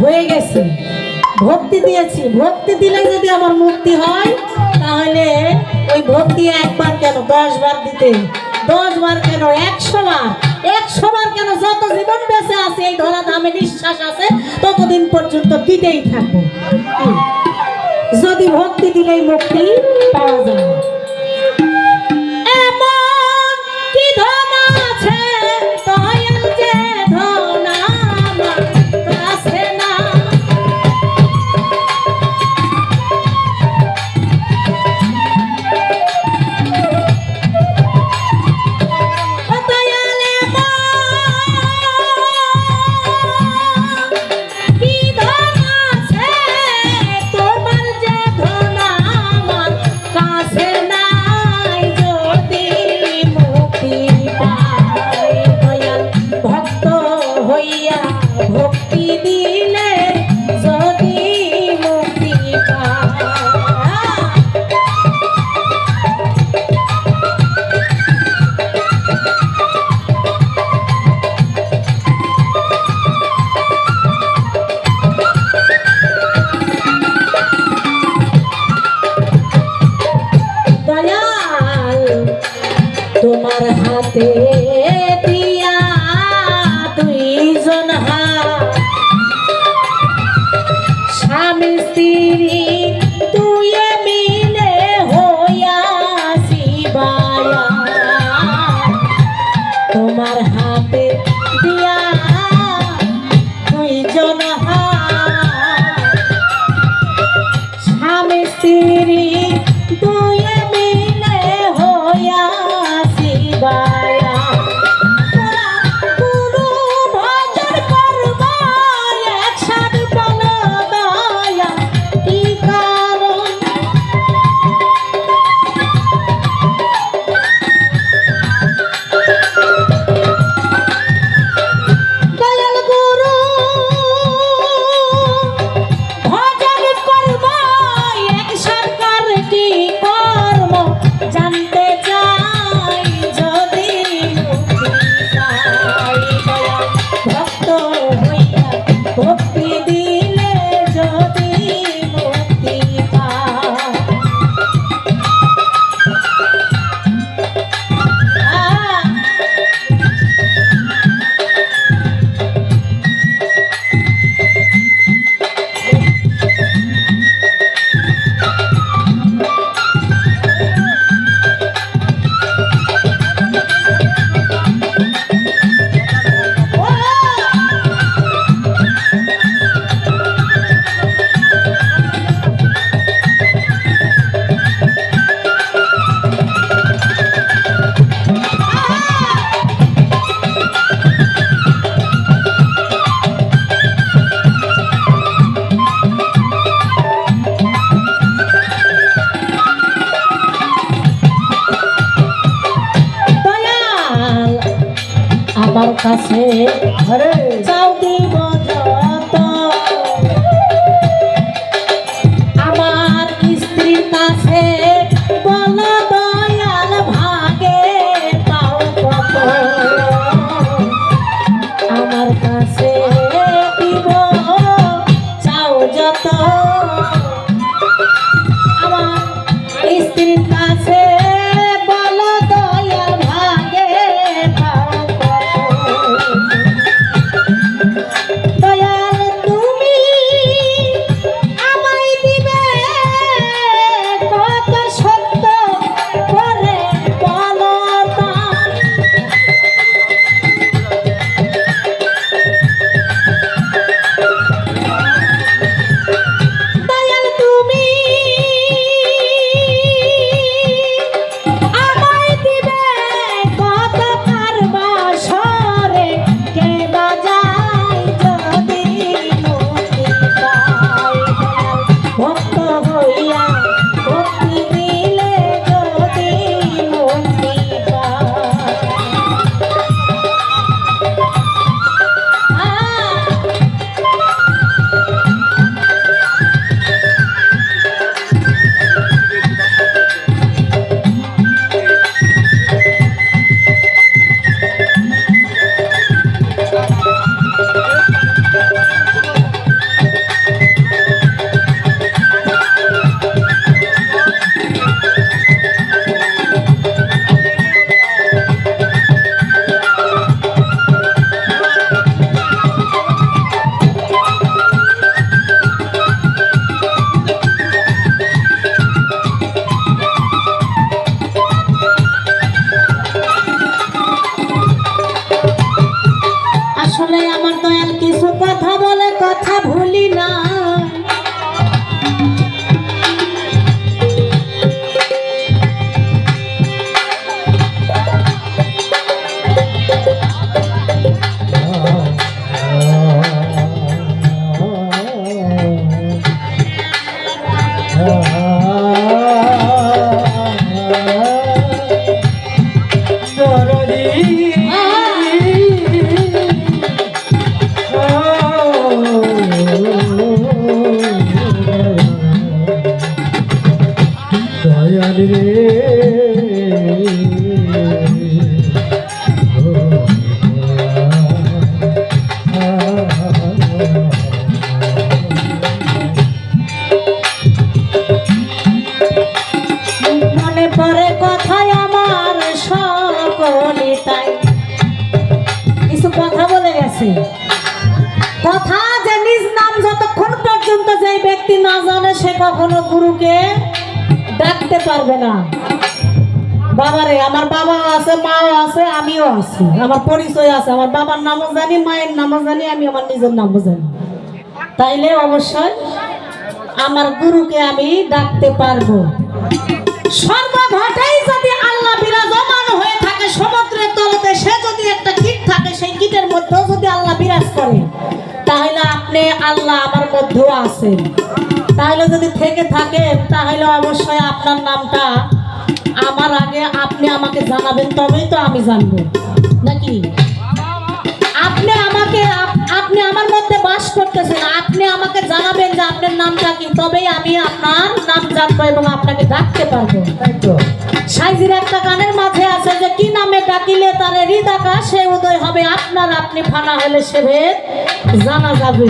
হয়ে গেছে, ভক্তি দিয়েছি, ভক্তি দিলে যদি আমার মুক্তি হয় তাহলে ওই ভক্তি একবার কেন 10 বার দিতে, 10 বার কেন 100 বার, 100 বার কেন, যত জীবন বেঁচে আছে এই ধরা ধামে নিঃশ্বাস আছে ততদিন পর্যন্ত দিতেই থাকবো। যদি ভক্তি দিলেই মুক্তি পাওয়া যায়। এমন কি ধন আছে দয়াল যে ধন আমার কাছে না, দয়াল কি ধন আছে তোমার যে ধন আমার কাছে নাই, যদি মুক্তি পাই দয়াল ভক্ত হইয়া ভক্তি দিলে যদি মুক্তি পাই। দয়াল তোমার হাতে দিয়া দুইজন হাত, স্বামী স্ত্রী দুয়ে মিলে হইয়াছি বায়া, তোমার হাতে দিয়া দুইজন হাত, স্বামী স্ত্রী দুয়ে মিলে হইয়াছি বায়া, গুরু ভজন করব একসাথ বলো দয়া কি কারণ, দয়াল গুরু ভজন করব একসাথ কি কর্ম জানতে চাই, যদি মুক্তি পাই দয়াল ভক্ত হইয়া ভক্তি দিলে যদি মুক্তি পাই। আমার কাছে চাও দিব যত, আমার স্ত্রীর কাছে বলো দয়াল ভাগে পাও কত, আমার কাছে দিব চাও যত, আমার স্ত্রীর কাছে বলো দয়াল ভাগে পাও দয়াল তুমি আমায় দিবে কত সত্য করে বলো দান, দয়াল তুমি আমায় দিবে কত কারবাসরে কে বাজায় যদি মুক্তি পাই, ভক্ত হইয়া ভক্তি দিলে যদি মুক্তি পাই। মনে পড়ে কথায় আমার সকলে তাই কিছু কথা বলে গেছে। কথা যে নিজ নাম যতক্ষণ পর্যন্ত যে ব্যক্তি না জানে সে কখনো গুরুকে ডাকতে পারবে না। বাবারে, আমার বাবাও আছে, মাও আছে, আমিও আছি, আমার পরিচয় আছে, আমার বাবার নামও জানি, মায়ের নামও জানি, আমি আমার নিজের নামও জানি। তাইলে অবশ্যই আমার গুরুকে আমি ডাকতে পারবো। সর্বঘটেই যদি আল্লাহ বিরাজমান হয়ে থাকে সমুদ্রের তলতে, সে যদি একটা কীট থাকে, সেই কীটের মধ্যেও যদি আল্লাহ বিরাজ করে, তাহলে আপনি আল্লাহ আমার মধ্যেও আছেন। তাহলে যদি থেকে থাকেন, তাহলে অবশ্যই আপনার নামটা আমার আগে আপনি আমাকে জানাবেন, তবেই তো আমি জানবো নাকি? আপনি আমার মধ্যে বাস করতেছেন, আপনি আমাকে জানাবেন যে আপনার নামটা কি, তবেই আমি আপনার নাম জানবো এবং আপনাকে ডাকতে পারবো। সাইজির একটা গানের মাঝে আছে যে কি নামে ডাকিলে তারে হৃদ আকাশে উদয় হবে, আপনার আপনি ফানা হলে সে ভেদ জানা যাবে।